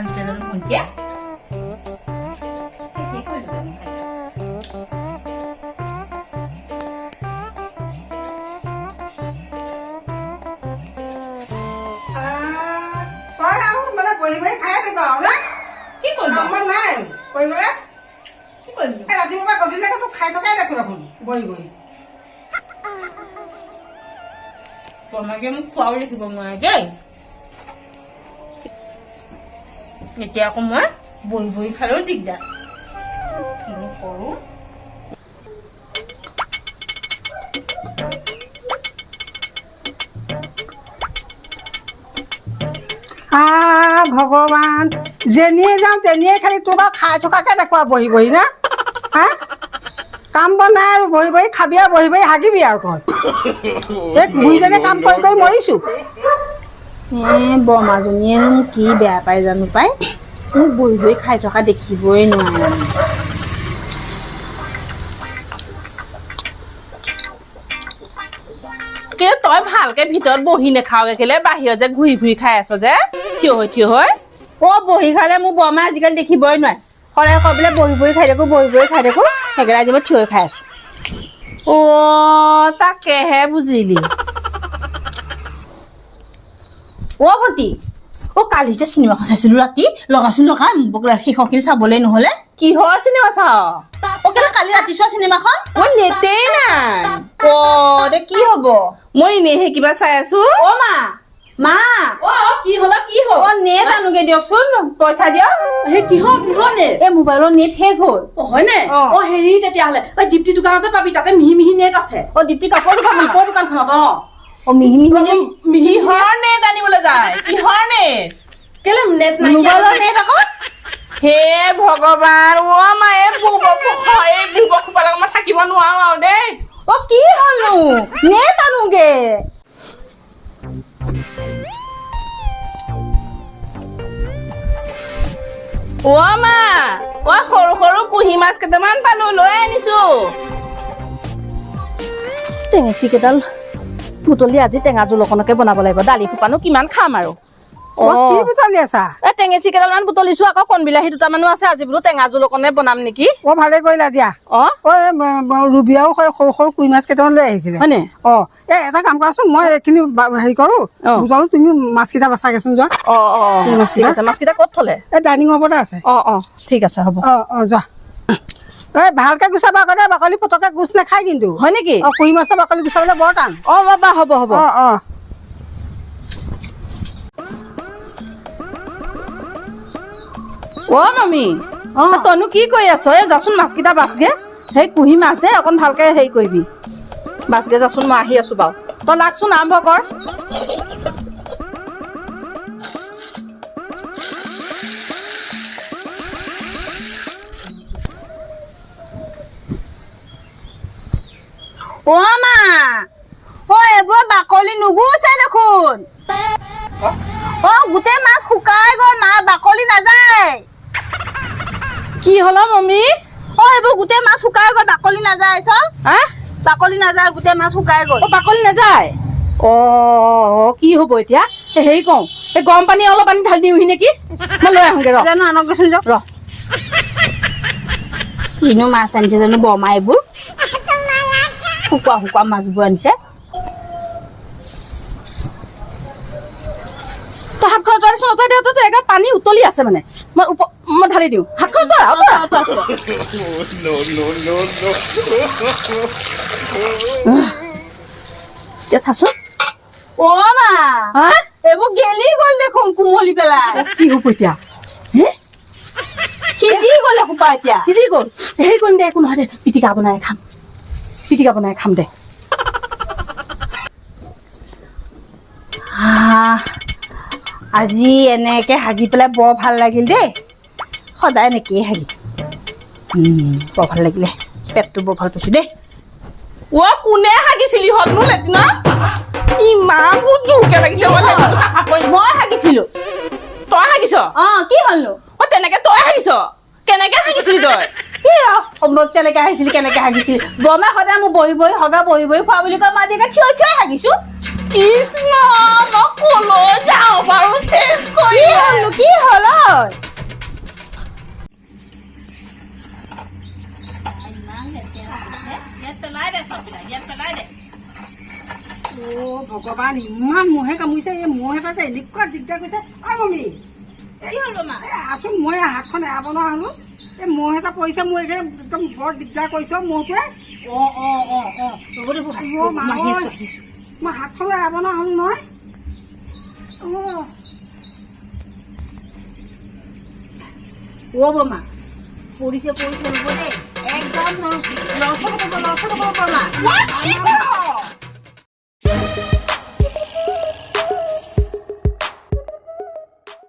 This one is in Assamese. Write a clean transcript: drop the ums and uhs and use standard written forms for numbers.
আনছে জানো ভণ্টিয়ে বহি বহি খাই থাক না কি কৰিম আমাৰ নাই কৰিবলৈ কি কৰিম ৰাতিপুৱাৰ পৰা গধূলিলৈকে তোক খাই থকাই দেখো দেখোন বহি বহি বৰমাকে মোক খোৱাও দেখিব নোৱাৰে দেই এতিয়া আকৌ মই বহি বহি খালেও দিগদাৰ কিনো কৰোঁ ভগৱান যেনিয়ে যাওঁ তেনিয়ে খালি তোক আৰু খাই থকাকে দেখুৱা বহি বহি না হা কাম বন নাই আৰু বহি বহি খাবি আৰু বহি বহি হাগিবি আৰু তই এই বুঢ়ীজনে কাম কৰি কৰি মৰিছোঁ বৰমাজনীয়ে মোক কি বেয়া পায় জানো পাই মোক বহি বহি খাই থকা দেখিবই নোৱাৰে তই ভালকে ভিতৰত বহি নেখাওগে কেলে বাহিৰত যে ঘূৰি ঘূৰি খাই আছ যে থিয় হৈ বহি খালে মোৰ বৰমাই আজিকালি দেখিবই নোৱাৰে সদায় কয় বোলে বহি বহি খাই থাকো সেইকাৰণে আজি মই থিয় হৈ খাই আছো তাকেহে বুজিলি ভণ্টি কালি যে চিনেমাখন চাইছিলো ৰাতি লগাচোন লগা শেষৰখিনি চাবলৈ নহলে কিহৰ চিনেমা চাও কেলে কালি ৰাতি চোৱা চিনেমাখন মই নেটেই নাই কি হব মই এনেহে কিবা চাই আছো মা কি হল নেট আনোগে দিয়কচোন পইচা দিয়ক সেই কিহৰ নেট এই মোবাইলৰ নেট শেষ হল হয়নে হেৰি তেতিয়াহ'লে দীপ্তি দোকানতে পাবি তাতে মিহি মিহি নেট আছে দীপ্তি কাপোৰ দোকানখনত মিহিহৰ নেট আনিবলৈ যায় কিহৰ নেট কেলে নেট নাই মোবাইলৰ নেট আকৌ হে ভগৱান মায়ে বুবক খোপালে মই থাকিব নোৱাৰো আৰু দেই কি হলনো নেট আনোগে মা সৰু সৰু কুহি মাছ কেইটামান পালো লৈ আনিছো টেঙেচি কেইডাল বুটলি আজি টেঙা জোল অকণকে বনাব লাগিব দালি খোপানো কিমান খাম আৰু কি বুটলি আছা টেঙেচি কেইডালমান বুটলিছো আকৌ কণ বিলাহী দুটামানো আছে আজি বোলো টেঙা জোল অকণে বনাম নেকি ভালে কৰিলা দিয়া ৰুবিয়াও সৰু সৰু কুই মাছ কেইটামান লৈ আহিছিলে হয়নে এটা কাম কৰাচোন মই এইখিনি হেৰি কৰো বুজালো তুমি মাছকেইটা বাচাগেচোন যোৱা ঠিক আছে মাছকেইটা ক'ত থলে এই ডাইনিং ওপৰতে আছে ঠিক আছে হ'ব যোৱা ভালকে গুচাবা আকৌ দেই বাকলি পতকে গুচ নাখায় কিন্তু হয় নেকি কুই মাছৰ বাকলি গুচাবলৈ বৰ টান বাবা হ'ব মামী তইনো কি কৰি আছ যাচোন মাছকেইটা বাছগে সেই কুহি মাছ দে অকণ ভালকে হেৰি কৰিবি বাছগে যাচোন মই আহি আছো বাৰু তই লাগচোন আৰম্ভ কৰ মা এইবোৰ বাকলি নুগুছে দেখোন গোটেই মাছ শুকাই গ'ল মা বাকলি নাযায় কি হল মম্মী এইবোৰ গোটেই মাছ শুকাই গ'ল বাকলি নাযায় চব বাকলি নাযায় গোটেই মাছ শুকাই গ'ল বাকলি নাযায় কি হ'ব এতিয়া হেৰি কওঁ এই গৰম পানী অলপ পানী ঢালি দিওঁহি নেকি মই লৈ আহোঁগে জানো আনকচোন যাওক কিনো মাছ আনিছে জানো বৰমা এইবোৰ শুকুৱা মাছবোৰ আনিছে হাতখন পানী উতলি আছে মানে মই ঢালি দিওঁ হাতখন চাচোন মা এইবোৰ গেলি গ'ল দেখোন কোমলি পেলাই কি হ'ব এতিয়া সিজি গ'লে সোপা এতিয়া সিজি গ'ল হেৰি কৰিম দে একো নহয় দে পিটিকা বনাই খাম দে আজি এনেকে হাগি পেলাই বৰ ভাল লাগিল দেই সদায় এনেকেই হাগি বৰ ভাল লাগিলে পেটটো বৰ ভাল পাইছো দেই কোনে হাগিছিলি হতনো লেট্ৰিনত ইমান বহুত জোৰকে লাগিছে মই হাগিছিলো তই হাগিছ কি হলনো তেনেকে তই হাগিছ কেনেকে হাগিছিলি তই কেনেকে হাগিছিলি বৰমাই সদায় মোক বহি বহি খোৱা বুলি কয় মই আজিকালি থিয় হাগিছো কৃষ্ণ মই কলৈ যাওঁ বাৰু চেঞ্জ কৰি কি হ'ল অ' ভগৱান ইমান মহে কামুৰিছে এই মহ এটা যে এনেকুৱা দিগদাৰ কৰিছে অ' মমী কি হ'ল মা আছো মই হাতখন এৰাব নোৱাৰা হ'লো এই মহ এটা পৰিছে মোৰ এইখিনি একদম বৰ দিগদাৰ কৰিছে মহটোৱে মই হাতখন এৰাব নোৱাৰা হ'লো নহয় বমা পৰিছে ৰ'ব দেই একদম লৰচৰ হ'ব মা